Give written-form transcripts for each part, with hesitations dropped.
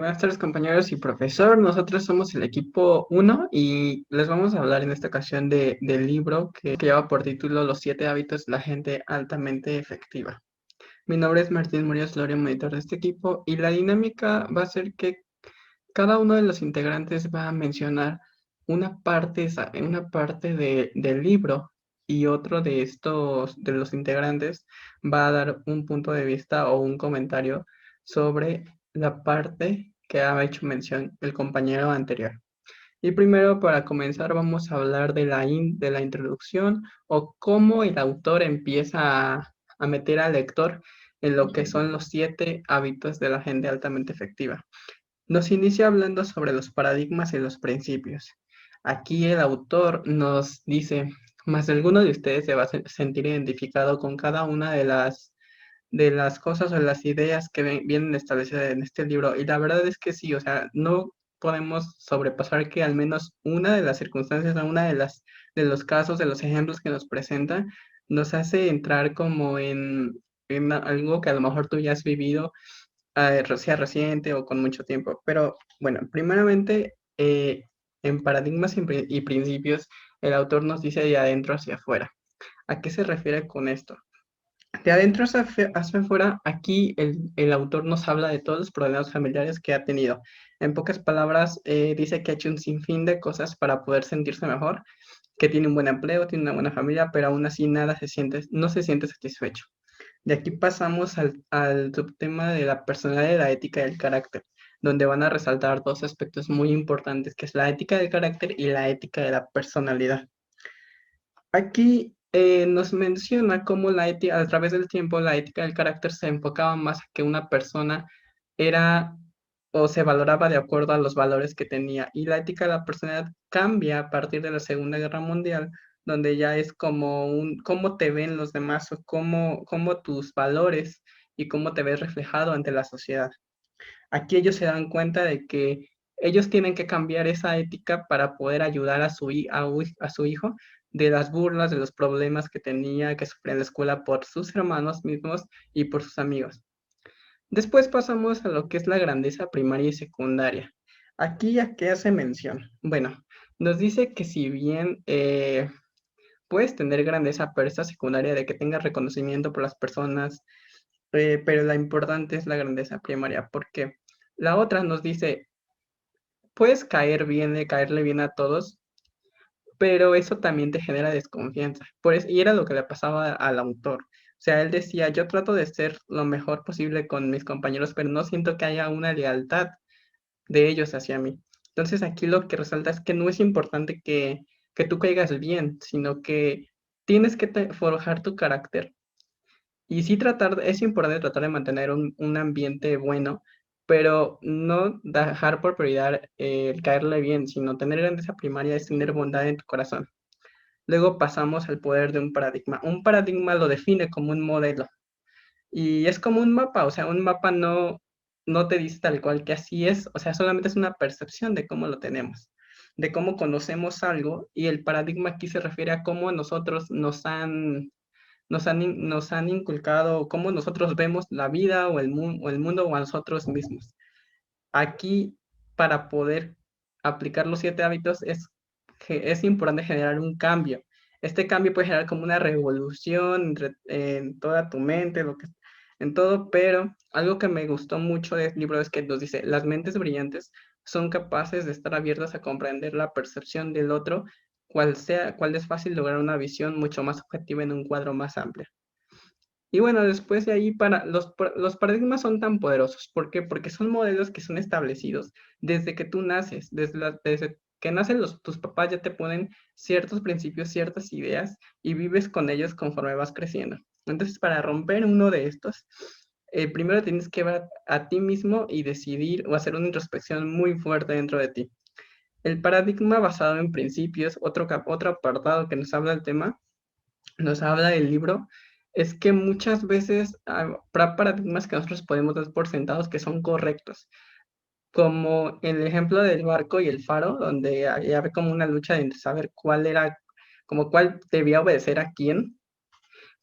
Buenas tardes, compañeros y profesor. Nosotros somos el equipo uno y les vamos a hablar en esta ocasión del libro que lleva por título Los 7 hábitos de la gente altamente efectiva. Mi nombre es Martín Murillo Lorio, monitor de este equipo, y la dinámica va a ser que cada uno de los integrantes va a mencionar una parte del libro, y otro de los integrantes va a dar un punto de vista o un comentario sobre la parte que ha hecho mención el compañero anterior. Y primero, para comenzar, vamos a hablar de la introducción, o cómo el autor empieza a meter al lector en lo que son los 7 hábitos de la gente altamente efectiva. Nos inicia hablando sobre los paradigmas y los principios. Aquí el autor nos dice: más alguno de ustedes se va a sentir identificado con cada una de las cosas o las ideas que vienen establecidas en este libro. Y la verdad es que sí, o sea, no podemos sobrepasar que al menos una de las circunstancias o una de los casos, de los ejemplos que nos presenta, nos hace entrar como en algo que a lo mejor tú ya has vivido, sea reciente o con mucho tiempo. Pero bueno, primeramente, en paradigmas y principios, el autor nos dice de adentro hacia afuera. ¿A qué se refiere con esto? De adentro hacia afuera, aquí el autor nos habla de todos los problemas familiares que ha tenido. En pocas palabras, dice que ha hecho un sinfín de cosas para poder sentirse mejor, que tiene un buen empleo, tiene una buena familia, pero aún así no se siente satisfecho. De aquí pasamos al subtema de la personalidad, de la ética y el carácter, donde van a resaltar dos aspectos muy importantes, que es la ética del carácter y la ética de la personalidad. Aquí nos menciona cómo la ética, a través del tiempo, la ética del carácter se enfocaba más a que una persona era o se valoraba de acuerdo a los valores que tenía. Y la ética de la personalidad cambia a partir de la Segunda Guerra Mundial, donde ya es como cómo te ven los demás, o cómo tus valores y cómo te ves reflejado ante la sociedad. Aquí ellos se dan cuenta de que ellos tienen que cambiar esa ética para poder ayudar a su hijo de las burlas, de los problemas que tenía, que sufría en la escuela por sus hermanos mismos y por sus amigos. Después pasamos a lo que es la grandeza primaria y secundaria. Aquí, ¿a qué hace mención? Bueno, nos dice que si bien puedes tener grandeza, pero esta secundaria de que tengas reconocimiento por las personas, pero la importante es la grandeza primaria, porque la otra nos dice: puedes caerle bien a todos, pero eso también te genera desconfianza. Y era lo que le pasaba al autor. O sea, él decía: yo trato de ser lo mejor posible con mis compañeros, pero no siento que haya una lealtad de ellos hacia mí. Entonces aquí lo que resalta es que no es importante que tú caigas bien, sino que tienes que forjar tu carácter. Y sí, es importante tratar de mantener un ambiente bueno, pero no dejar por prioridad el caerle bien, sino tener grandeza primaria es tener bondad en tu corazón. Luego pasamos al poder de un paradigma. Un paradigma lo define como un modelo, y es como un mapa. O sea, un mapa no te dice tal cual que así es, o sea, solamente es una percepción de cómo lo tenemos, de cómo conocemos algo, y el paradigma aquí se refiere a cómo nosotros nos han inculcado, cómo nosotros vemos la vida o el mundo o a nosotros mismos. Aquí, para poder aplicar los 7 hábitos, es importante generar un cambio. Este cambio puede generar como una revolución en toda tu mente, en todo, pero algo que me gustó mucho del libro es que nos dice: las mentes brillantes son capaces de estar abiertas a comprender la percepción del otro, cual es fácil lograr una visión mucho más objetiva en un cuadro más amplio. Y bueno, después de ahí, los paradigmas son tan poderosos. ¿Por qué? Porque son modelos que son establecidos desde que tú naces, desde que nacen tus papás ya te ponen ciertos principios, ciertas ideas, y vives con ellos conforme vas creciendo. Entonces, para romper uno de estos, primero tienes que ver a ti mismo y decidir o hacer una introspección muy fuerte dentro de ti. El paradigma basado en principios, otro apartado que nos habla del tema, nos habla del libro, es que muchas veces habrá paradigmas que nosotros podemos dar por sentados que son correctos, como el ejemplo del barco y el faro, donde había como una lucha de saber como cuál debía obedecer a quién.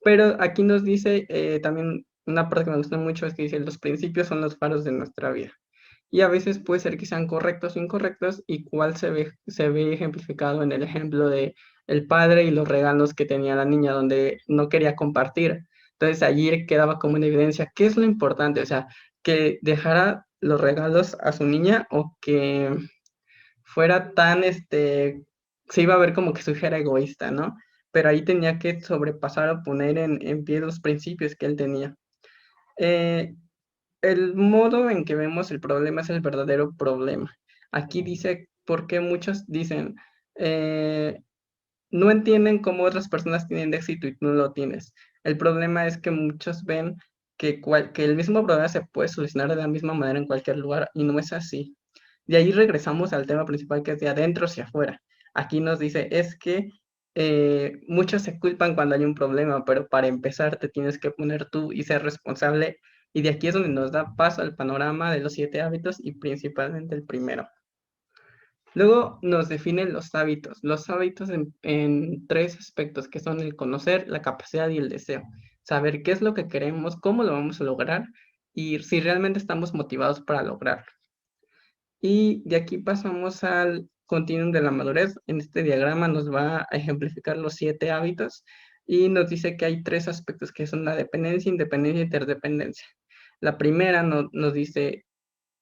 Pero aquí nos dice también una parte que me gusta mucho, es que dice: los principios son los faros de nuestra vida. y a veces puede ser que sean correctos o incorrectos, y cuál se ve ejemplificado en el ejemplo de el padre y los regalos que tenía la niña, donde no quería compartir. Entonces allí quedaba como una evidencia, ¿qué es lo importante? O sea, que dejara los regalos a su niña o que fuera tan, se iba a ver como que su hija era egoísta, ¿no? Pero ahí tenía que sobrepasar o poner en pie los principios que él tenía. Eh, el modo en que vemos el problema es el verdadero problema. Aquí dice, porque muchos dicen, eh, no entienden cómo otras personas tienen éxito y tú no lo tienes. El problema es que muchos ven que el mismo problema se puede solucionar de la misma manera en cualquier lugar y no es así. De ahí regresamos al tema principal, que es de adentro hacia afuera. Aquí nos dice, es que muchos se culpan cuando hay un problema, pero para empezar te tienes que poner tú y ser responsable. Y de aquí es donde nos da paso al panorama de los 7 hábitos y principalmente el primero. Luego nos definen los hábitos en 3 aspectos, que son el conocer, la capacidad y el deseo. Saber qué es lo que queremos, cómo lo vamos a lograr y si realmente estamos motivados para lograrlo. Y de aquí pasamos al continuum de la madurez. En este diagrama nos va a ejemplificar los 7 hábitos y nos dice que hay 3 aspectos, que son la dependencia, independencia y interdependencia. La primera nos dice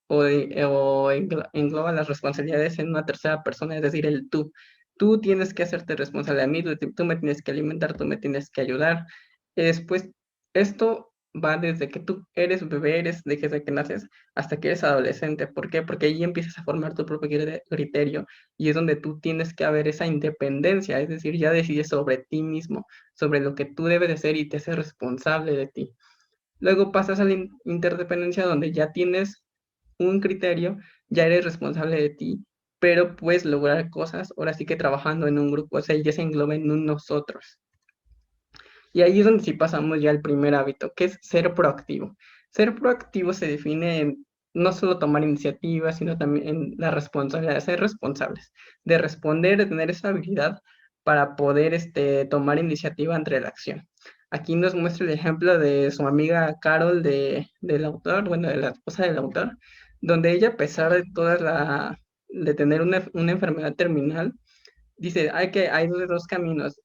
engloba las responsabilidades en una tercera persona, es decir, el tú. Tú tienes que hacerte responsable de mí, tú me tienes que alimentar, tú me tienes que ayudar. Después, esto va desde que tú eres bebé, desde que naces, hasta que eres adolescente. ¿Por qué? Porque ahí empiezas a formar tu propio criterio y es donde tú tienes que haber esa independencia, es decir, ya decides sobre ti mismo, sobre lo que tú debes de ser y te haces responsable de ti. Luego pasas a la interdependencia, donde ya tienes un criterio, ya eres responsable de ti, pero puedes lograr cosas, ahora sí que trabajando en un grupo, o sea, ya se engloba en un nosotros. Y ahí es donde sí pasamos ya al primer hábito, que es ser proactivo. Ser proactivo se define en no solo tomar iniciativas, sino también en la responsabilidad de ser responsables, de responder, de tener esa habilidad para poder tomar iniciativa ante la acción. Aquí nos muestra el ejemplo de su amiga Carol, del autor, bueno, de la esposa del autor, donde ella, a pesar de de tener una enfermedad terminal, dice, hay dos caminos,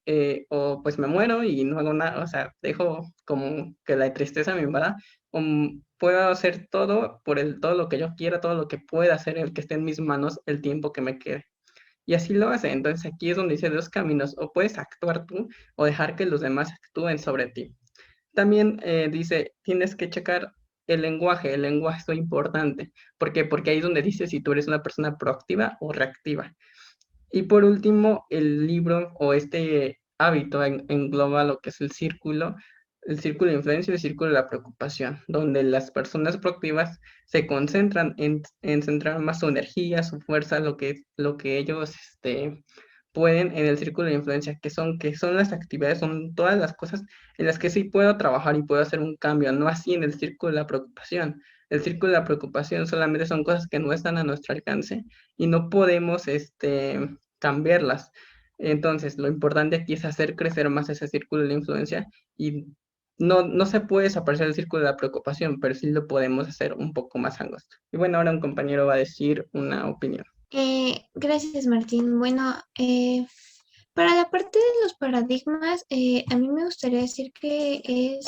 o pues me muero y no hago nada, o sea, dejo como que la tristeza me invada, o puedo hacer todo todo lo que yo quiera, todo lo que pueda hacer, el que esté en mis manos, el tiempo que me quede. Y así lo hace. Entonces aquí es donde dice dos caminos, o puedes actuar tú o dejar que los demás actúen sobre ti. También dice, tienes que checar el lenguaje es muy importante. ¿Por qué? Porque ahí es donde dice si tú eres una persona proactiva o reactiva. Y por último, el libro o este hábito engloba lo que es el círculo de influencia y el círculo de la preocupación, donde las personas proactivas se concentran en centrar más su energía, su fuerza, lo que ellos pueden en el círculo de influencia, que son las actividades, son todas las cosas en las que sí puedo trabajar y puedo hacer un cambio, no así en el círculo de la preocupación. El círculo de la preocupación solamente son cosas que no están a nuestro alcance y no podemos cambiarlas. Entonces, lo importante aquí es hacer crecer más ese círculo de influencia y no se puede desaparecer el círculo de la preocupación, pero sí lo podemos hacer un poco más angosto. Y bueno, ahora un compañero va a decir una opinión. Gracias, Martín. Bueno, para la parte de los paradigmas, a mí me gustaría decir que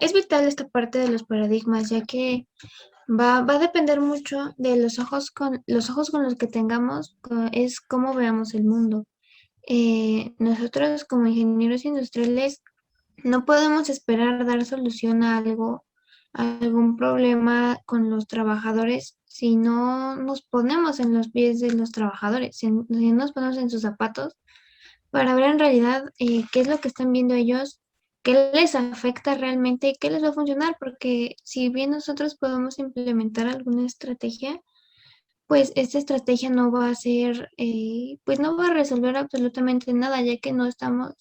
es vital esta parte de los paradigmas, ya que va a depender mucho de los ojos con los que tengamos, es cómo veamos el mundo. Nosotros como ingenieros industriales no podemos esperar dar solución a algún problema con los trabajadores si no nos ponemos en los pies de los trabajadores, si no nos ponemos en sus zapatos para ver en realidad qué es lo que están viendo ellos, qué les afecta realmente y qué les va a funcionar, porque si bien nosotros podemos implementar alguna estrategia, pues esta estrategia no va a ser, pues no va a resolver absolutamente nada, ya que no estamos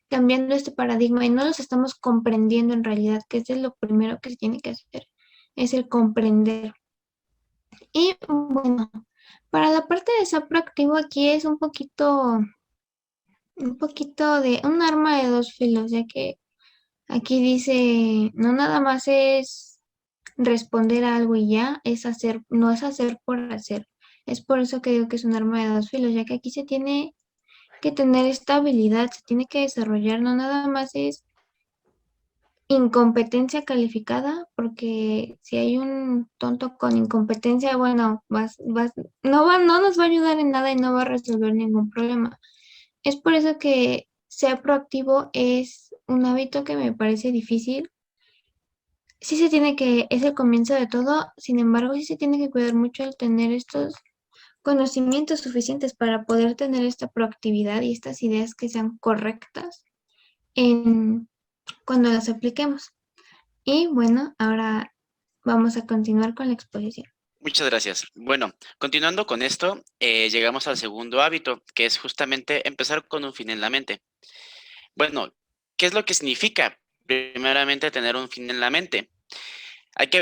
cambiando este paradigma y no los estamos comprendiendo en realidad, que es lo primero que se tiene que hacer, es el comprender. Y bueno, para la parte de ser proactivo aquí es un poquito de un arma de dos filos, ya que aquí dice, no nada más es responder a algo y ya, es hacer, no es hacer por hacer. Es por eso que digo que es un arma de dos filos, ya que aquí se tiene que tener esta habilidad, se tiene que desarrollar, no nada más es incompetencia calificada, porque si hay un tonto con incompetencia, bueno, no nos va a ayudar en nada y no va a resolver ningún problema. Es por eso que ser proactivo es un hábito que me parece difícil. Sí se tiene que, es el comienzo de todo, sin embargo, sí se tiene que cuidar mucho el tener estos conocimientos suficientes para poder tener esta proactividad y estas ideas que sean correctas en cuando las apliquemos. Y bueno, ahora vamos a continuar con la exposición. Muchas gracias. Bueno, continuando con esto, llegamos al segundo hábito, que es justamente empezar con un fin en la mente. Bueno, ¿qué es lo que significa primeramente tener un fin en la mente?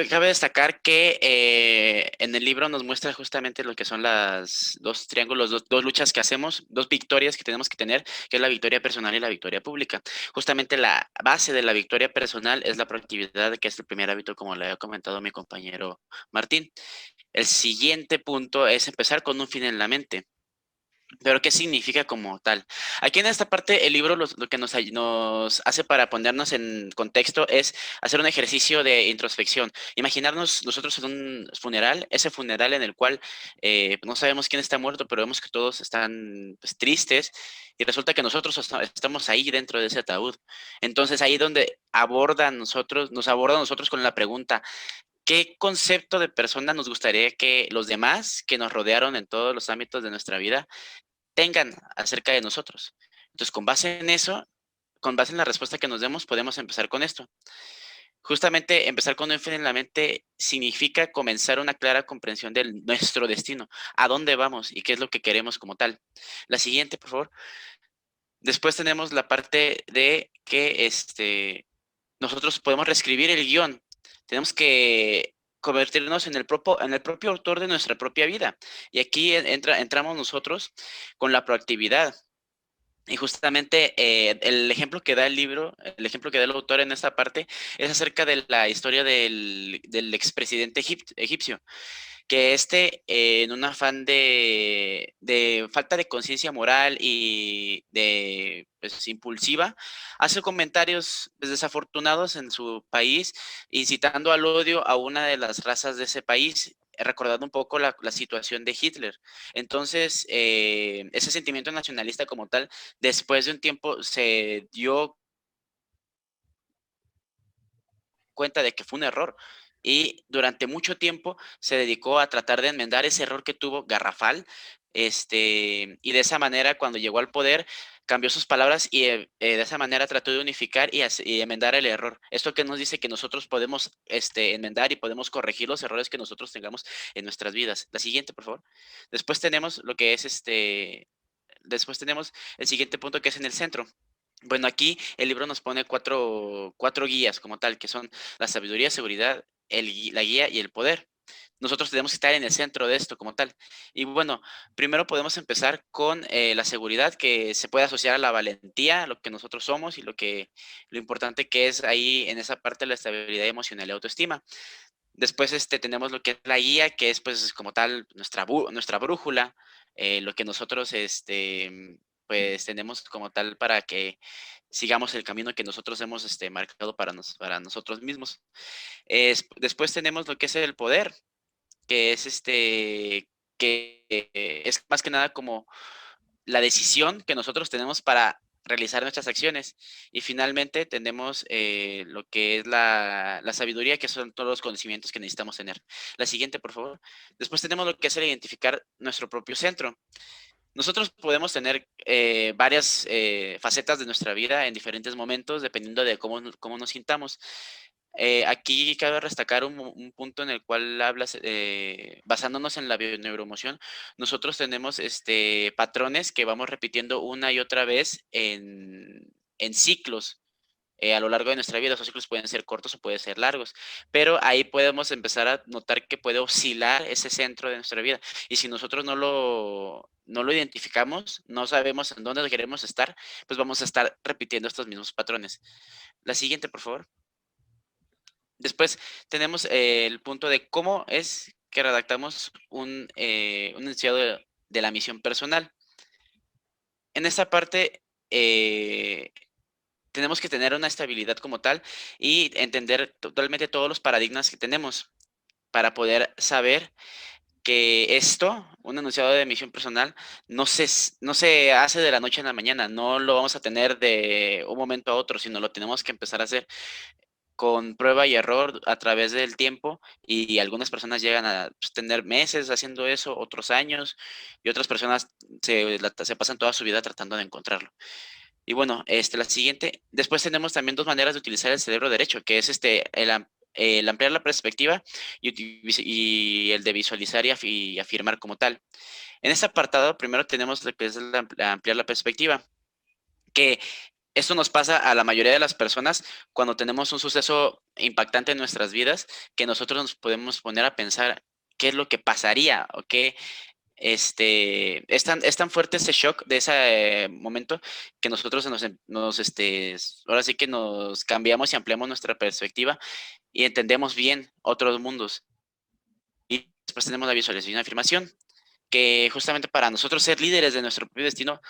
Cabe destacar que en el libro nos muestra justamente lo que son las dos triángulos, dos luchas que hacemos, dos victorias que tenemos que tener, que es la victoria personal y la victoria pública. Justamente la base de la victoria personal es la proactividad, que es el primer hábito, como le había comentado mi compañero Martín. El siguiente punto es empezar con un fin en la mente. Pero, ¿qué significa como tal? Aquí en esta parte, el libro lo que nos hace para ponernos en contexto es hacer un ejercicio de introspección. Imaginarnos nosotros en un funeral, ese funeral en el cual no sabemos quién está muerto, pero vemos que todos están pues, tristes y resulta que nosotros estamos ahí dentro de ese ataúd. Entonces, ahí donde nos aborda a nosotros con la pregunta, ¿qué concepto de persona nos gustaría que los demás que nos rodearon en todos los ámbitos de nuestra vida tengan acerca de nosotros? Entonces, con base en eso, con base en la respuesta que nos demos, podemos empezar con esto. Justamente empezar con un fin en la mente significa comenzar una clara comprensión de nuestro destino, a dónde vamos y qué es lo que queremos como tal. La siguiente, por favor. Después tenemos la parte de que nosotros podemos reescribir el guión. Tenemos que convertirnos en el propio autor de nuestra propia vida. Y aquí entramos nosotros con la proactividad. Y justamente el ejemplo que da el libro, el ejemplo que da el autor en esta parte, es acerca de la historia del expresidente egipcio, que en un afán de falta de conciencia moral y de pues, impulsiva, hace comentarios pues, desafortunados en su país, incitando al odio a una de las razas de ese país, recordando un poco la situación de Hitler. Entonces, ese sentimiento nacionalista como tal, después de un tiempo se dio cuenta de que fue un error y durante mucho tiempo se dedicó a tratar de enmendar ese error que tuvo garrafal, y de esa manera cuando llegó al poder cambió sus palabras y de esa manera trató de unificar y enmendar el error. Esto que nos dice que nosotros podemos enmendar y podemos corregir los errores que nosotros tengamos en nuestras vidas. La siguiente, por favor. Después tenemos lo que es después tenemos el siguiente punto que es en el centro. Bueno, aquí el libro nos pone cuatro guías como tal, que son la sabiduría, seguridad, la guía y el poder. Nosotros tenemos que estar en el centro de esto como tal. Y bueno, primero podemos empezar con la seguridad, que se puede asociar a la valentía, lo que nosotros somos y lo importante que es ahí en esa parte la estabilidad emocional y autoestima. Después tenemos lo que es la guía, que es pues como tal nuestra brújula, lo que nosotros pues tenemos como tal para que sigamos el camino que nosotros hemos marcado para nosotros mismos. Después tenemos lo que es el poder, que es que es más que nada como la decisión que nosotros tenemos para realizar nuestras acciones. Y finalmente tenemos lo que es la sabiduría, que son todos los conocimientos que necesitamos tener. La siguiente, por favor. Después tenemos lo que es el identificar nuestro propio centro. Nosotros podemos tener varias facetas de nuestra vida en diferentes momentos, dependiendo de cómo nos sintamos. Aquí cabe destacar un punto en el cual hablas, basándonos en la bioneuroemoción, nosotros tenemos patrones que vamos repitiendo una y otra vez en ciclos a lo largo de nuestra vida. Esos ciclos pueden ser cortos o pueden ser largos, pero ahí podemos empezar a notar que puede oscilar ese centro de nuestra vida. Y si nosotros no lo identificamos, no sabemos en dónde queremos estar, pues vamos a estar repitiendo estos mismos patrones. La siguiente, por favor. Después tenemos el punto de cómo es que redactamos un enunciado de la misión personal. En esta parte tenemos que tener una estabilidad como tal y entender totalmente todos los paradigmas que tenemos para poder saber que esto, un enunciado de misión personal, no se hace de la noche a la mañana, no lo vamos a tener de un momento a otro, sino lo tenemos que empezar a hacer con prueba y error a través del tiempo, y algunas personas llegan a pues, tener meses haciendo eso, otros años, y otras personas se pasan toda su vida tratando de encontrarlo. Y bueno, la siguiente, después tenemos también dos maneras de utilizar el cerebro derecho, que es el ampliar la perspectiva y el de visualizar y afirmar como tal. En este apartado, primero tenemos lo que es ampliar la perspectiva, que esto nos pasa a la mayoría de las personas cuando tenemos un suceso impactante en nuestras vidas, que nosotros nos podemos poner a pensar qué es lo que pasaría o qué es tan fuerte ese shock de ese momento que nosotros ahora sí que nos cambiamos y ampliamos nuestra perspectiva y entendemos bien otros mundos. Y después tenemos la visualización y afirmación, que justamente para nosotros ser líderes de nuestro propio destino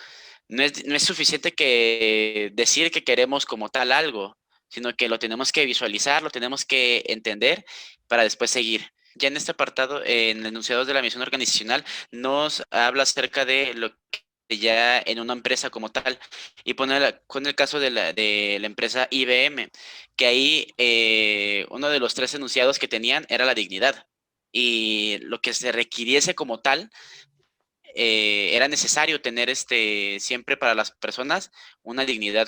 no es suficiente que decir que queremos como tal algo, sino que lo tenemos que visualizar, lo tenemos que entender para después seguir. Ya en este apartado, en enunciados de la misión organizacional, nos habla acerca de lo que ya en una empresa como tal, y con el caso de la empresa IBM, que ahí uno de los tres enunciados que tenían era la dignidad, y lo que se requiriese como tal era necesario tener siempre para las personas una dignidad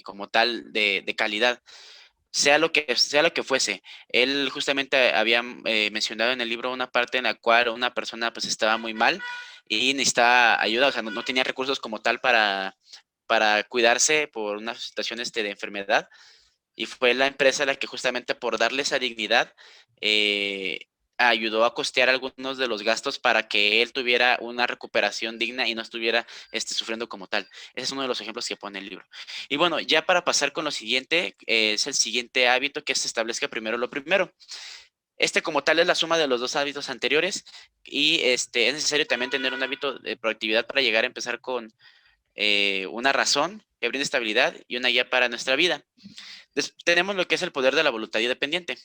como tal de calidad, sea lo que fuese. Él justamente había mencionado en el libro una parte en la cual una persona pues estaba muy mal y necesitaba ayuda, o sea, no tenía recursos como tal para cuidarse por una situación de enfermedad, y fue la empresa la que justamente por darle esa dignidad ayudó a costear algunos de los gastos para que él tuviera una recuperación digna y no estuviera sufriendo como tal. Ese es uno de los ejemplos que pone el libro. Y bueno, ya para pasar con lo siguiente, es el siguiente hábito, que se establezca primero lo primero. Como tal es la suma de los dos hábitos anteriores, y es necesario también tener un hábito de proactividad para llegar a empezar con una razón que brinde estabilidad y una guía para nuestra vida. Tenemos lo que es el poder de la voluntad independiente.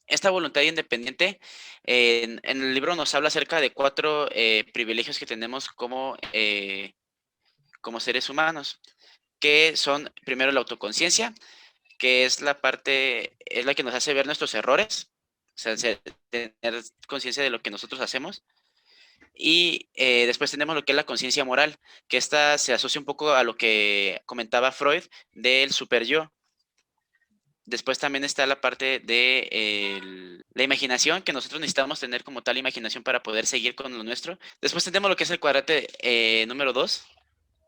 Esta voluntad independiente, en el libro nos habla acerca de 4 privilegios que tenemos como seres humanos, que son primero la autoconciencia, que es es la que nos hace ver nuestros errores, o sea, tener conciencia de lo que nosotros hacemos. Y después tenemos lo que es la conciencia moral, que esta se asocia un poco a lo que comentaba Freud del super yo. Después también está la parte de la imaginación, que nosotros necesitamos tener como tal imaginación para poder seguir con lo nuestro. Después tenemos lo que es el cuadrante número 2.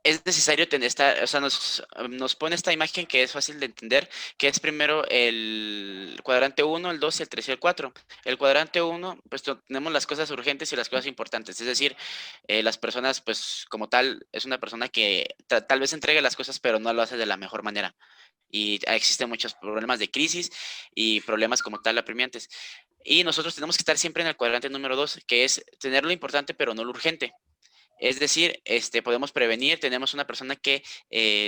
Es necesario tener o sea, nos pone esta imagen que es fácil de entender, que es primero el cuadrante 1, el 2, el 3 y el 4. El cuadrante 1, pues tenemos las cosas urgentes y las cosas importantes, es decir, las personas, pues como tal, es una persona que tal vez entregue las cosas, pero no lo hace de la mejor manera. Y existen muchos problemas de crisis y problemas como tal apremiantes. Y nosotros tenemos que estar siempre en el cuadrante número 2, que es tener lo importante, pero no lo urgente. Es decir, podemos prevenir, tenemos una persona que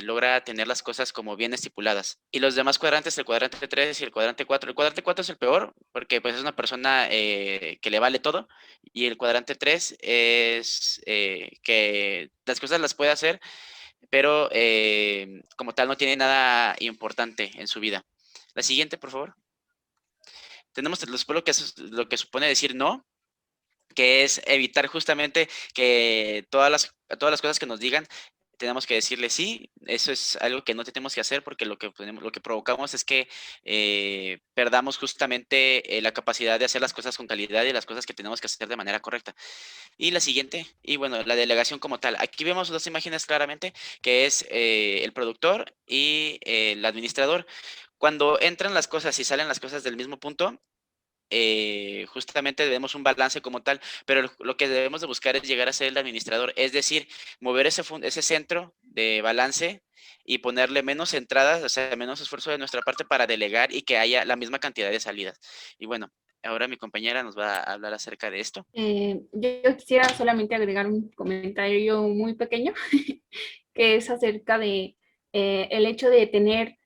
logra tener las cosas como bien estipuladas. Y los demás cuadrantes, el cuadrante 3 y el cuadrante 4. El cuadrante 4 es el peor porque pues es una persona que le vale todo. Y el cuadrante 3 es que las cosas las puede hacer, pero como tal no tiene nada importante en su vida. La siguiente, por favor. Tenemos después lo que supone decir no, que es evitar justamente que todas las cosas que nos digan tenemos que decirle sí. Eso es algo que no tenemos que hacer, porque lo que provocamos es que perdamos justamente la capacidad de hacer las cosas con calidad y las cosas que tenemos que hacer de manera correcta. Y la siguiente, y bueno, la delegación como tal. Aquí vemos dos imágenes claramente, que es el productor y el administrador. Cuando entran las cosas y salen las cosas del mismo punto, justamente debemos un balance como tal, pero lo que debemos de buscar es llegar a ser el administrador, es decir, mover ese centro de balance y ponerle menos entradas, o sea, menos esfuerzo de nuestra parte para delegar y que haya la misma cantidad de salidas. Y bueno, ahora mi compañera nos va a hablar acerca de esto. Yo quisiera solamente agregar un comentario muy pequeño, que es acerca de el hecho de tener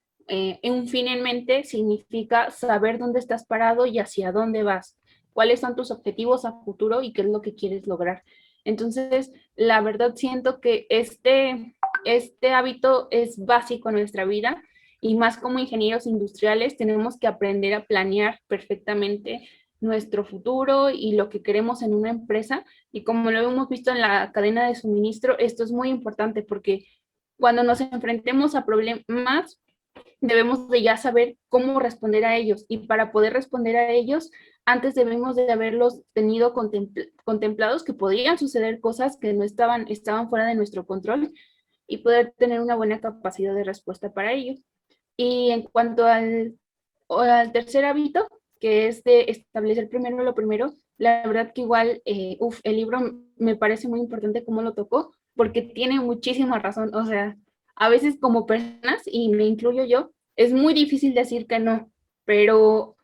un fin en mente significa saber dónde estás parado y hacia dónde vas, cuáles son tus objetivos a futuro y qué es lo que quieres lograr. Entonces, la verdad siento que este hábito es básico en nuestra vida y más como ingenieros industriales tenemos que aprender a planear perfectamente nuestro futuro y lo que queremos en una empresa. Y como lo hemos visto en la cadena de suministro, esto es muy importante porque cuando nos enfrentemos a problemas, debemos de ya saber cómo responder a ellos. Y para poder responder a ellos, antes debemos de haberlos tenido contemplados, que podrían suceder cosas que no estaban fuera de nuestro control y poder tener una buena capacidad de respuesta para ello. Y en cuanto al tercer hábito, que es de establecer primero lo primero, la verdad que igual, el libro me parece muy importante cómo lo tocó, porque tiene muchísima razón. O sea, a veces como personas, y me incluyo yo, es muy difícil decir que no, pero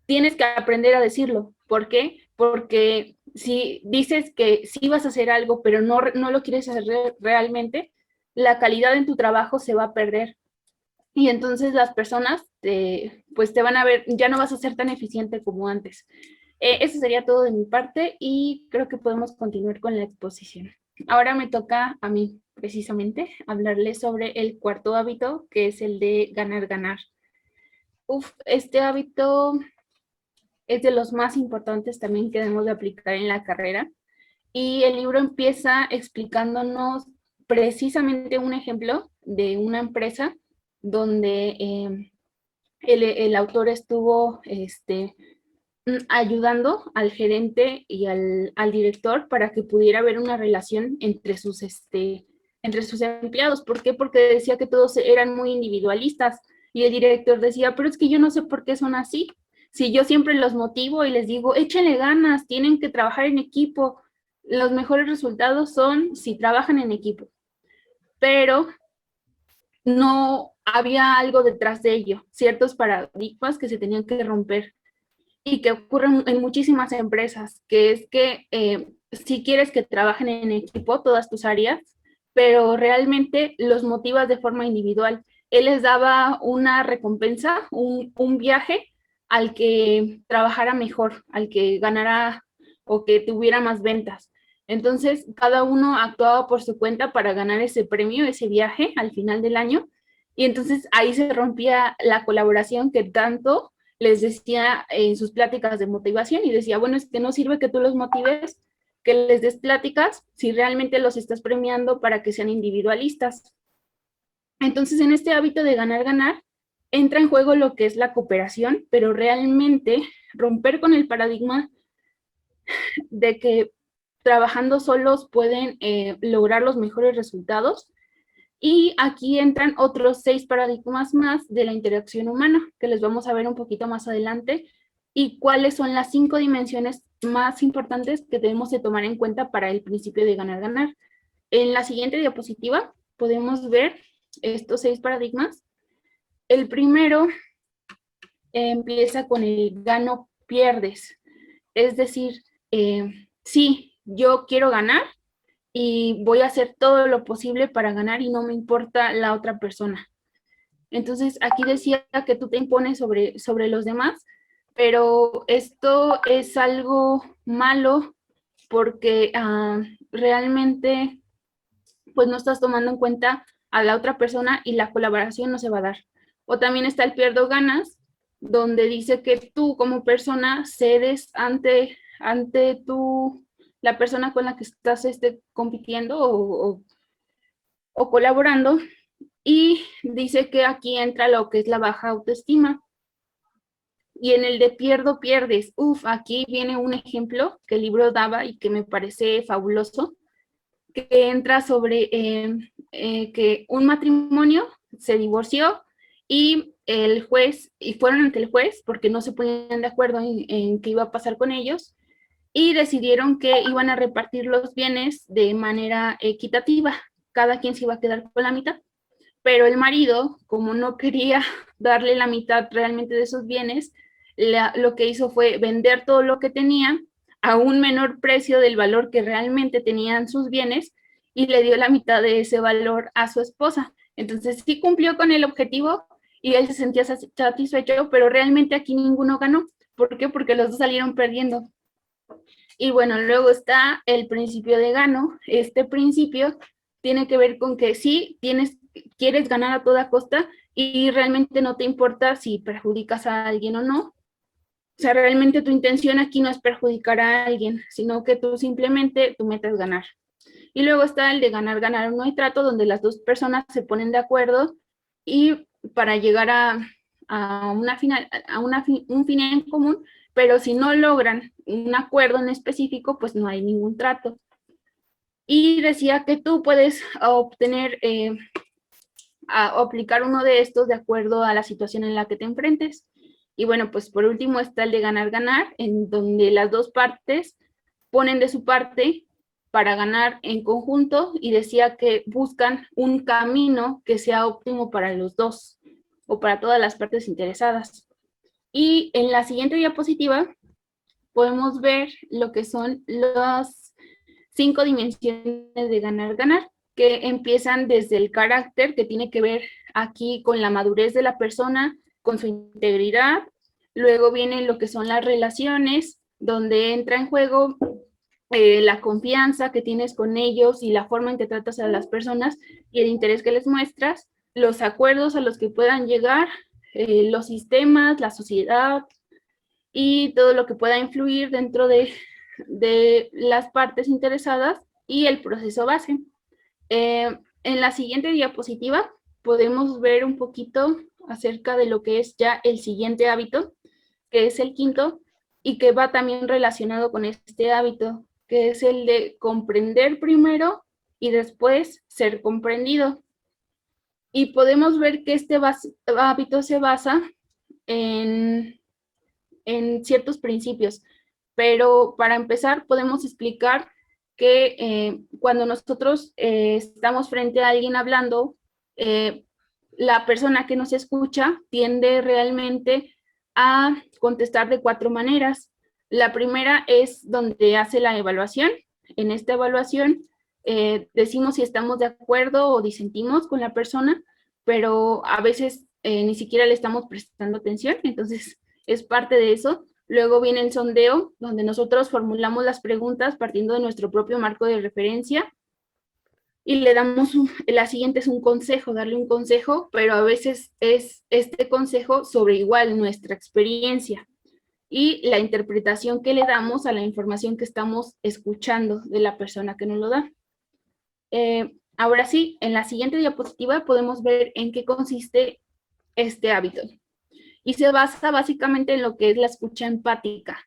tienes que aprender a decirlo. ¿Por qué? Porque si dices que sí vas a hacer algo, pero no lo quieres hacer realmente, la calidad en tu trabajo se va a perder. Y entonces las personas pues te van a ver, ya no vas a ser tan eficiente como antes. Eso sería todo de mi parte y creo que podemos continuar con la exposición. Ahora me toca a mí precisamente hablarles sobre el cuarto hábito, que es el de ganar, ganar. Este hábito es de los más importantes también que debemos de aplicar en la carrera. Y el libro empieza explicándonos precisamente un ejemplo de una empresa donde el autor estuvo ayudando al gerente y al director para que pudiera haber una relación entre sus empleados. ¿Por qué? Porque decía que todos eran muy individualistas y el director decía, pero es que yo no sé por qué son así. Si yo siempre los motivo y les digo, échenle ganas, tienen que trabajar en equipo. Los mejores resultados son si trabajan en equipo. Pero no había algo detrás de ello, ciertos paradigmas que se tenían que romper y que ocurren en muchísimas empresas, que es que si quieres que trabajen en equipo todas tus áreas, pero realmente los motivas de forma individual. Él les daba una recompensa, un viaje al que trabajara mejor, al que ganara o que tuviera más ventas. Entonces, cada uno actuaba por su cuenta para ganar ese premio, ese viaje al final del año. Y entonces ahí se rompía la colaboración que tanto les decía en sus pláticas de motivación y decía, bueno, es que no sirve que tú los motives, que les des pláticas si realmente los estás premiando para que sean individualistas. Entonces, en este hábito de ganar, ganar, entra en juego lo que es la cooperación, pero realmente romper con el paradigma de que trabajando solos pueden lograr los mejores resultados. Y aquí entran otros 6 paradigmas más de la interacción humana, que les vamos a ver un poquito más adelante, y cuáles son las 5 dimensiones más importantes que debemos de tomar en cuenta para el principio de ganar, ganar. En la siguiente diapositiva podemos ver estos 6 paradigmas. El primero empieza con el gano, pierdes. Es decir, sí, yo quiero ganar, y voy a hacer todo lo posible para ganar y no me importa la otra persona. Entonces, aquí decía que tú te impones sobre los demás, pero esto es algo malo porque realmente pues no estás tomando en cuenta a la otra persona y la colaboración no se va a dar. O también está el pierdo ganas, donde dice que tú como persona cedes ante la persona con la que estás compitiendo o colaborando, y dice que aquí entra lo que es la baja autoestima. Y en el de pierdo, pierdes. Aquí viene un ejemplo que el libro daba y que me parece fabuloso, que entra sobre que un matrimonio se divorció y el juez, y fueron ante el juez porque no se ponían de acuerdo en qué iba a pasar con ellos, y decidieron que iban a repartir los bienes de manera equitativa. Cada quien se iba a quedar con la mitad, pero el marido, como no quería darle la mitad realmente de esos bienes, lo que hizo fue vender todo lo que tenía a un menor precio del valor que realmente tenían sus bienes y le dio la mitad de ese valor a su esposa. Entonces sí cumplió con el objetivo y él se sentía satisfecho, pero realmente aquí ninguno ganó. ¿Por qué? Porque los dos salieron perdiendo. Y bueno, luego está el principio de gano. Este principio tiene que ver con que sí quieres ganar a toda costa y realmente no te importa si perjudicas a alguien o no. O sea, realmente tu intención aquí no es perjudicar a alguien, sino que tú simplemente tu meta es ganar. Y luego está el de ganar, ganar, no hay trato, donde las dos personas se ponen de acuerdo y para llegar a un fin en común, pero si no logran un acuerdo en específico, pues no hay ningún trato. Y decía que tú puedes obtener, aplicar uno de estos de acuerdo a la situación en la que te enfrentes. Y bueno, pues por último está el de ganar, ganar, en donde las dos partes ponen de su parte para ganar en conjunto y decía que buscan un camino que sea óptimo para los dos o para todas las partes interesadas. Y en la siguiente diapositiva podemos ver lo que son las 5 dimensiones de ganar, ganar, que empiezan desde el carácter, que tiene que ver aquí con la madurez de la persona, con su integridad. Luego vienen lo que son las relaciones, donde entra en juego la confianza que tienes con ellos y la forma en que tratas a las personas y el interés que les muestras, los acuerdos a los que puedan llegar, los sistemas, la sociedad y todo lo que pueda influir dentro de las partes interesadas y el proceso base. En la siguiente diapositiva podemos ver un poquito acerca de lo que es ya el siguiente hábito, que es el quinto, y que va también relacionado con este hábito, que es el de comprender primero y después ser comprendido. Y podemos ver que este hábito se basa en ciertos principios, pero para empezar podemos explicar que cuando nosotros estamos frente a alguien hablando, la persona que nos escucha tiende realmente a contestar de 4 maneras. La primera es donde hace la evaluación. En esta evaluación decimos si estamos de acuerdo o disentimos con la persona, pero a veces ni siquiera le estamos prestando atención, entonces es parte de eso. Luego viene el sondeo, donde nosotros formulamos las preguntas partiendo de nuestro propio marco de referencia y le damos, la siguiente es un consejo, darle un consejo, pero a veces es este consejo sobre igual nuestra experiencia y la interpretación que le damos a la información que estamos escuchando de la persona que nos lo da. Ahora sí, en la siguiente diapositiva podemos ver en qué consiste este hábito. Y se basa básicamente en lo que es la escucha empática,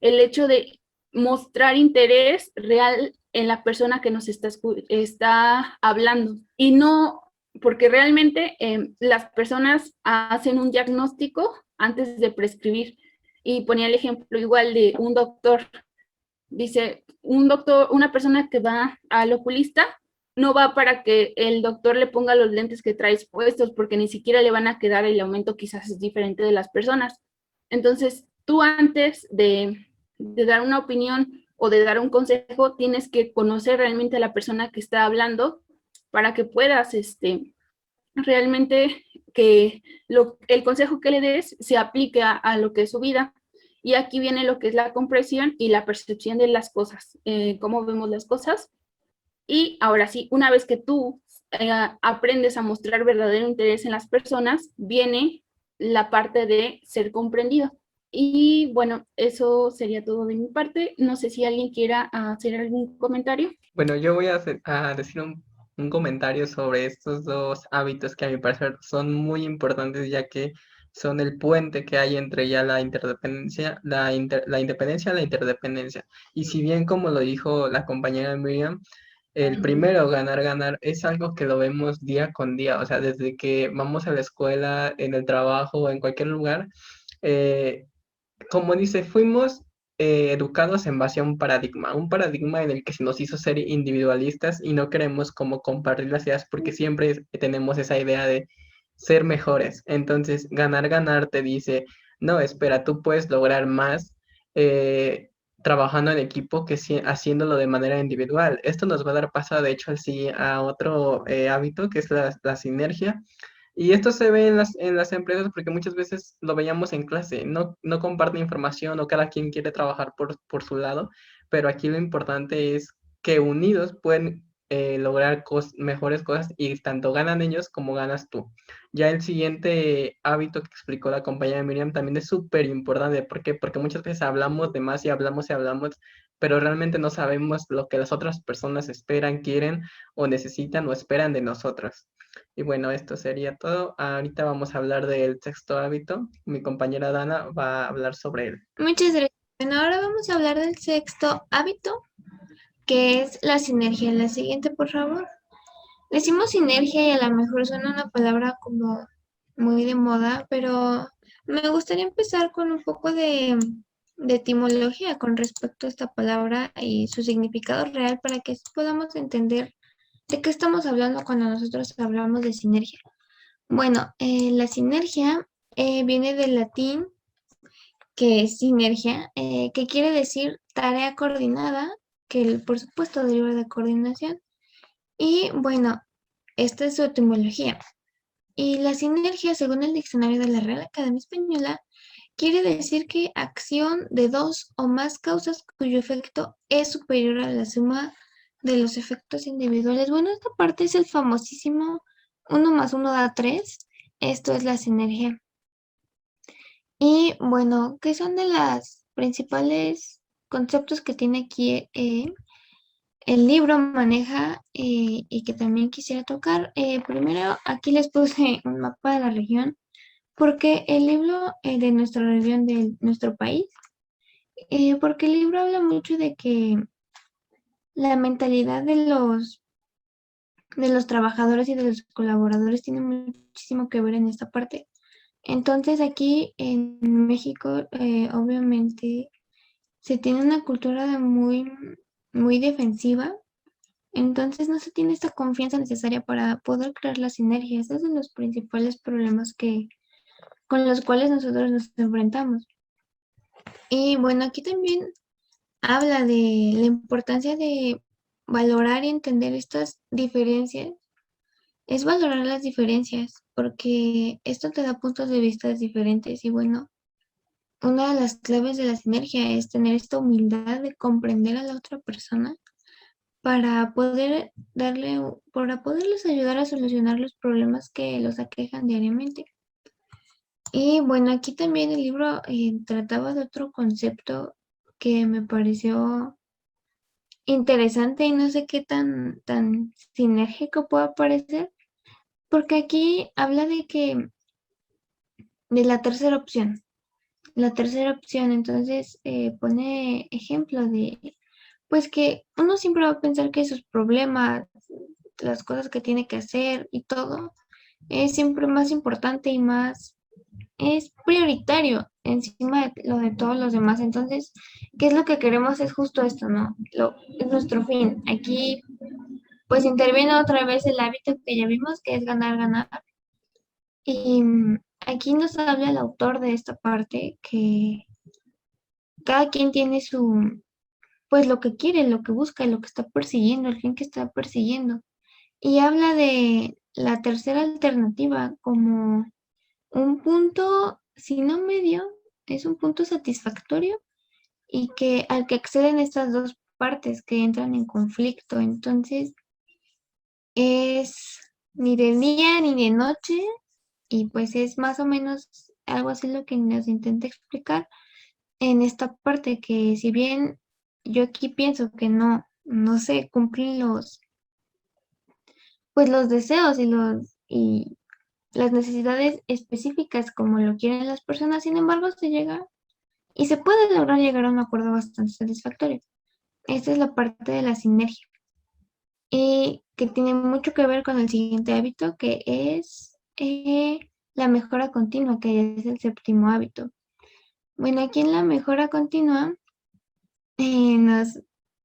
el hecho de mostrar interés real en la persona que nos está hablando. Y no, porque realmente las personas hacen un diagnóstico antes de prescribir. Y ponía el ejemplo igual de un doctor. Dice, un doctor, una persona que va al oculista, no va para que el doctor le ponga los lentes que traes puestos, porque ni siquiera le van a quedar, el aumento quizás es diferente de las personas. Entonces, tú antes de dar una opinión o de dar un consejo, tienes que conocer realmente a la persona que está hablando para que puedas realmente que el consejo que le des se aplique a lo que es su vida. Y aquí viene lo que es la comprensión y la percepción de las cosas, cómo vemos las cosas. Y ahora sí, una vez que tú aprendes a mostrar verdadero interés en las personas, viene la parte de ser comprendido. Y bueno, eso sería todo de mi parte. No sé si alguien quiera hacer algún comentario. Bueno, yo voy a decir un comentario sobre estos dos hábitos que a mi parecer son muy importantes, ya que son el puente que hay entre ya la interdependencia, la independencia y la interdependencia. Y si bien, como lo dijo la compañera Miriam, El primero, ganar, ganar, es algo que lo vemos día con día, o sea, desde que vamos a la escuela, en el trabajo, en cualquier lugar, eh, como dice, fuimos educados en base a un paradigma en el que se nos hizo ser individualistas y no queremos como compartir las ideas porque siempre tenemos esa idea de ser mejores. Entonces, ganar, ganar te dice, no, espera, tú puedes lograr más eh, trabajando en equipo que haciéndolo de manera individual. Esto nos va a dar paso, de hecho, así a otro hábito que es la sinergia. Y esto se ve en las empresas porque muchas veces lo veíamos en clase, no comparten información o cada quien quiere trabajar por su lado, pero aquí lo importante es que unidos pueden lograr mejores cosas y tanto ganan ellos como ganas tú. Ya el siguiente hábito que explicó la compañera Miriam también es súper importante. ¿Por qué? Porque muchas veces hablamos de más y hablamos, pero realmente no sabemos lo que las otras personas esperan, quieren o necesitan o esperan de nosotros. Y bueno, esto sería todo. Ahorita vamos a hablar del sexto hábito. Mi compañera Dana va a hablar sobre él. Muchas gracias. Bueno, ahora vamos a hablar del sexto hábito, que es la sinergia. La siguiente, por favor. Decimos sinergia y a lo mejor suena una palabra como muy de moda, pero me gustaría empezar con un poco de etimología con respecto a esta palabra y su significado real para que podamos entender de qué estamos hablando cuando nosotros hablamos de sinergia. Bueno, la sinergia viene del latín, que es sinergia, que quiere decir tarea coordinada, que por supuesto deriva de coordinación. Y bueno, esta es su etimología. Y la sinergia, según el diccionario de la Real Academia Española, quiere decir que acción de dos o más causas cuyo efecto es superior a la suma de los efectos individuales. Bueno, esta parte es el famosísimo 1 más 1 da 3. Esto es la sinergia. Y bueno, ¿qué son de las principales conceptos que tiene aquí el libro maneja y que también quisiera tocar? Primero, aquí les puse un mapa de la región, porque el libro de nuestra región, de nuestro país, porque el libro habla mucho de que la mentalidad de los trabajadores y de los colaboradores tiene muchísimo que ver en esta parte. Entonces aquí en México, obviamente, se tiene una cultura muy defensiva, entonces no se tiene esta confianza necesaria para poder crear la sinergia. Esos son los principales problemas con los cuales nosotros nos enfrentamos. Y bueno, aquí también habla de la importancia de valorar y entender estas diferencias. Es valorar las diferencias, porque esto te da puntos de vista diferentes. Y bueno, una de las claves de la sinergia es tener esta humildad de comprender a la otra persona para para poderles ayudar a solucionar los problemas que los aquejan diariamente. Y bueno, aquí también el libro trataba de otro concepto que me pareció interesante y no sé qué tan sinérgico pueda parecer, porque aquí habla de la tercera opción. La tercera opción, entonces pone ejemplo de, pues que uno siempre va a pensar que sus problemas, las cosas que tiene que hacer y todo, es siempre más importante y es prioritario encima de lo de todos los demás. Entonces, ¿qué es lo que queremos? Es justo esto, ¿no? Es nuestro fin. Aquí, pues interviene otra vez el hábito que ya vimos, que es ganar, ganar. Y aquí nos habla el autor de esta parte que cada quien tiene pues lo que quiere, lo que busca, lo que está persiguiendo, el fin que está persiguiendo. Y habla de la tercera alternativa como un punto, si no medio, es un punto satisfactorio y que al que acceden estas dos partes que entran en conflicto. Entonces, es ni de día ni de noche y pues es más o menos algo así lo que nos intenta explicar en esta parte, que si bien yo aquí pienso que no se cumplen pues los deseos y las necesidades específicas como lo quieren las personas, sin embargo se llega y se puede lograr llegar a un acuerdo bastante satisfactorio. Esta es la parte de la sinergia. y que tiene mucho que ver con el siguiente hábito, que es la mejora continua, que es el séptimo hábito. Bueno, aquí en la mejora continua nos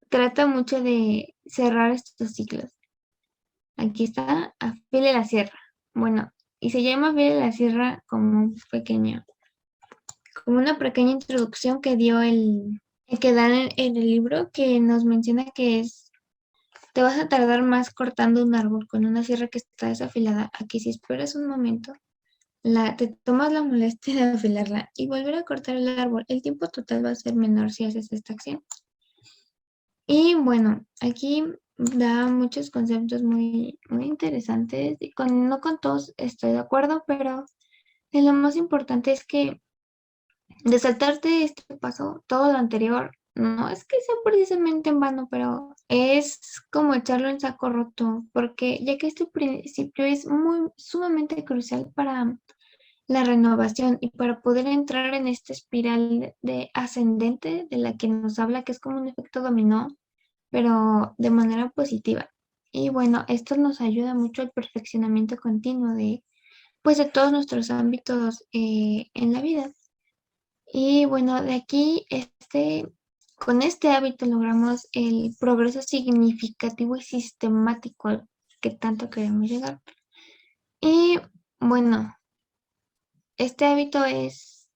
trata mucho de cerrar estos ciclos. Aquí está, afile la sierra. Bueno, y se llama afile la sierra como una pequeña introducción que dio el que dan en el libro, que nos menciona que te vas a tardar más cortando un árbol con una sierra que está desafilada. Aquí si esperas un momento, te tomas la molestia de afilarla y volver a cortar el árbol. El tiempo total va a ser menor si haces esta acción. Y bueno, aquí da muchos conceptos muy, muy interesantes y no con todos estoy de acuerdo, pero lo más importante es que de saltarte este paso, todo lo anterior, no es que sea precisamente en vano, pero es como echarlo en saco roto, porque ya que este principio es muy sumamente crucial para la renovación y para poder entrar en esta espiral de ascendente de la que nos habla, que es como un efecto dominó, pero de manera positiva. Y bueno, esto nos ayuda mucho al perfeccionamiento continuo pues, de todos nuestros ámbitos en la vida. Y bueno, de aquí, con este hábito logramos el progreso significativo y sistemático al que tanto queremos llegar. Y bueno, este hábito es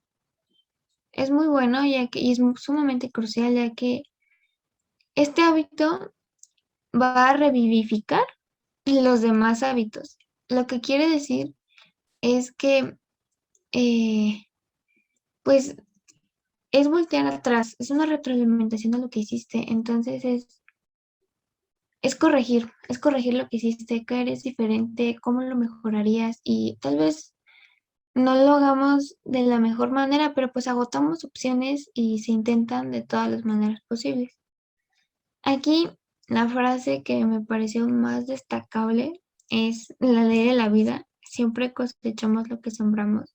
muy bueno y es sumamente crucial, ya que este hábito va a revivificar los demás hábitos. Lo que quiere decir es que, eh, pues, es voltear atrás, es una retroalimentación de lo que hiciste. Entonces es corregir lo que hiciste, qué eres diferente, cómo lo mejorarías y tal vez no lo hagamos de la mejor manera, pero pues agotamos opciones y se intentan de todas las maneras posibles. Aquí la frase que me pareció más destacable es la ley de la vida. Siempre cosechamos lo que sembramos.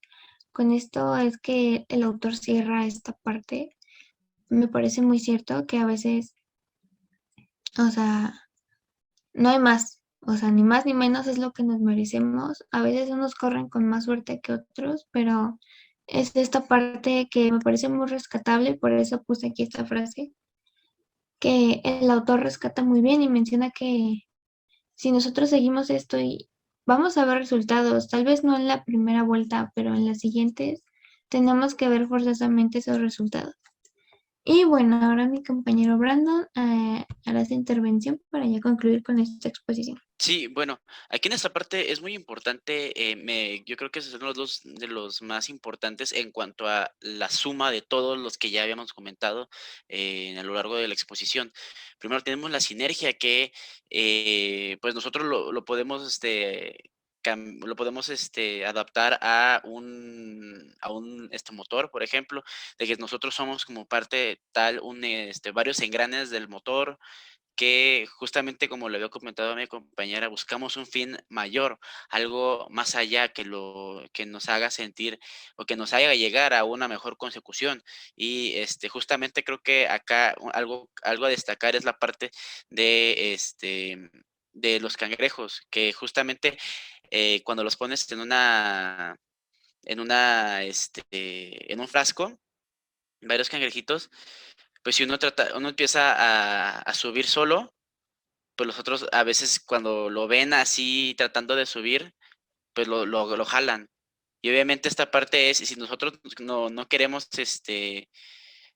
Con esto es que el autor cierra esta parte. Me parece muy cierto que a veces, o sea, no hay más. O sea, ni más ni menos es lo que nos merecemos. A veces unos corren con más suerte que otros, pero es esta parte que me parece muy rescatable, por eso puse aquí esta frase, que el autor rescata muy bien y menciona que si nosotros seguimos esto y vamos a ver resultados, tal vez no en la primera vuelta, pero en las siguientes, tenemos que ver forzosamente esos resultados. Y bueno, ahora mi compañero Brandon hará su intervención para ya concluir con esta exposición. Sí, bueno, aquí en esta parte es muy importante, yo creo que esos son los dos de los más importantes en cuanto a la suma de todos los que ya habíamos comentado a lo largo de la exposición. Primero tenemos la sinergia que pues nosotros lo podemos lo podemos adaptar a un motor, por ejemplo, de que nosotros somos como parte tal, varios engranes del motor que justamente como le había comentado a mi compañera, buscamos un fin mayor, algo más allá que lo que nos haga sentir o que nos haga llegar a una mejor consecución. Y justamente creo que acá algo a destacar es la parte de de los cangrejos, que justamente cuando los pones en un frasco, varios cangrejitos, pues si uno empieza a subir solo, pues los otros a veces cuando lo ven así tratando de subir, pues lo jalan. Y obviamente esta parte es, si nosotros no queremos,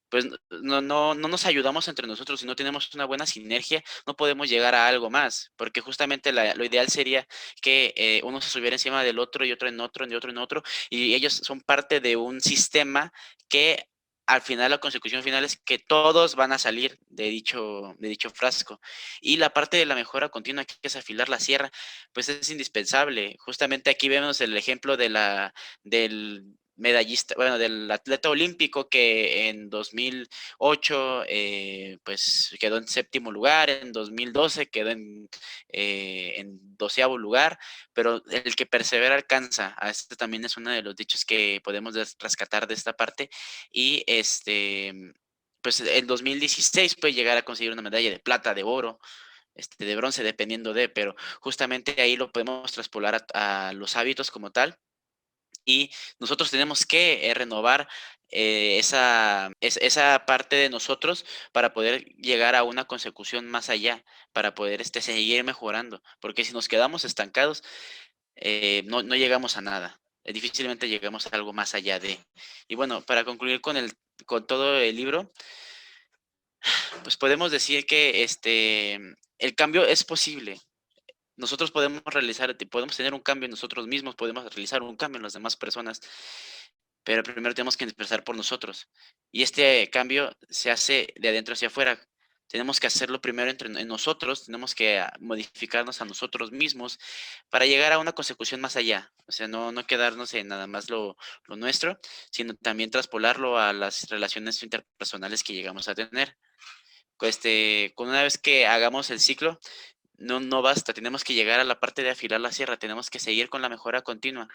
pues no nos ayudamos entre nosotros, si no tenemos una buena sinergia, no podemos llegar a algo más, porque justamente lo ideal sería que uno se subiera encima del otro y otro en otro, y otro en otro, y ellos son parte de un sistema que al final, la consecución final es que todos van a salir de dicho frasco. Y la parte de la mejora continua, que es afilar la sierra, pues es indispensable. Justamente aquí vemos el ejemplo del medallista, bueno, del atleta olímpico que en 2008 pues quedó en séptimo lugar, en 2012 quedó en 12º lugar, pero el que persevera alcanza. Este también es uno de los dichos que podemos rescatar de esta parte. Y pues en 2016 puede llegar a conseguir una medalla de plata, de oro, de bronce, dependiendo de, pero justamente ahí lo podemos traspolar a los hábitos como tal. Y nosotros tenemos que renovar esa parte de nosotros para poder llegar a una consecución más allá, para poder seguir mejorando, porque si nos quedamos estancados, no llegamos a nada. Difícilmente llegamos a algo más allá de. Y bueno, para concluir con todo el libro, pues podemos decir que el cambio es posible. Nosotros podemos tener un cambio en nosotros mismos, podemos realizar un cambio en las demás personas, pero primero tenemos que empezar por nosotros. Y este cambio se hace de adentro hacia afuera. Tenemos que hacerlo primero en nosotros, tenemos que modificarnos a nosotros mismos para llegar a una consecución más allá. O sea, no quedarnos en nada más lo nuestro, sino también traspolarlo a las relaciones interpersonales que llegamos a tener. Con una vez que hagamos el ciclo, no basta, tenemos que llegar a la parte de afilar la sierra, tenemos que seguir con la mejora continua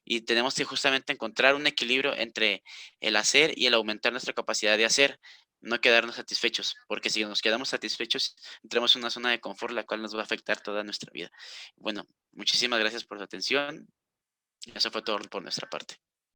y tenemos que justamente encontrar un equilibrio entre el hacer y el aumentar nuestra capacidad de hacer, no quedarnos satisfechos, porque si nos quedamos satisfechos, entramos en una zona de confort, la cual nos va a afectar toda nuestra vida. Bueno, muchísimas gracias por su atención. Eso fue todo por nuestra parte.